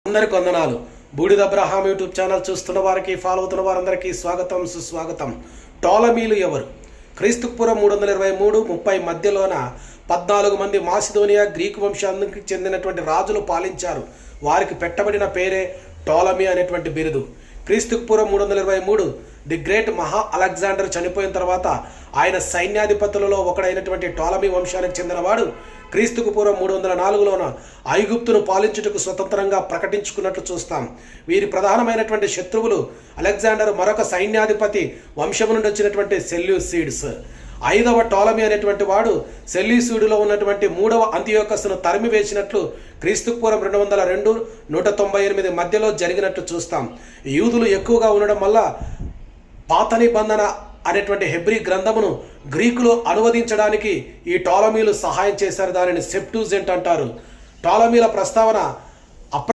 అందరికి వందనాలు. బూడిద అబ్రహాం యూట్యూబ్ ఛానల్ చూస్తున్న వారికి, ఫాలో అవుతున్న వారందరికీ స్వాగతం, సుస్వాగతం. టోలమీలు ఎవరు? క్రీస్తుకు పూర్వం 323-30 మధ్యలోన 14 మంది మాసిదోనియా గ్రీకు వంశానికి చెందినటువంటి రాజులు పాలించారు. వారికి పెట్టబడిన పేరే టోలమీ అనేటువంటి బిరుదు. క్రీస్తుకు పూర్వం 323 ది గ్రేట్ మహా అలెగ్జాండర్ చనిపోయిన తర్వాత ఆయన సైన్యాధిపతులలో ఒకడైనటువంటి టోలమీ వంశానికి చెందినవాడు క్రీస్తుకు పూర్వం 304లోన ఐగుప్తును పాలించుటకు స్వతంత్రంగా ప్రకటించుకున్నట్లు చూస్తాం. వీరి ప్రధానమైనటువంటి శత్రువులు అలెగ్జాండర్ మరొక సైన్యాధిపతి వంశం నుండి వచ్చినటువంటి సెల్యూసిడ్స్. 5వ టోలమీ అనేటువంటి వాడు సెల్యూసిడ్లో ఉన్నటువంటి 3వ అంతియోకస్ను తరిమివేసినట్లు క్రీస్తుకు పూర్వం 202-198 మధ్యలో జరిగినట్లు చూస్తాం. యూదులు ఎక్కువగా ఉండడం వల్ల పాత నిబంధన అనేటువంటి హెబ్రీ గ్రంథమును గ్రీకులో అనువదించడానికి ఈ టోలమీలు సహాయం చేశారు. దానిని సెప్టూజెంట్ అంటారు. టోలమీల ప్రస్తావన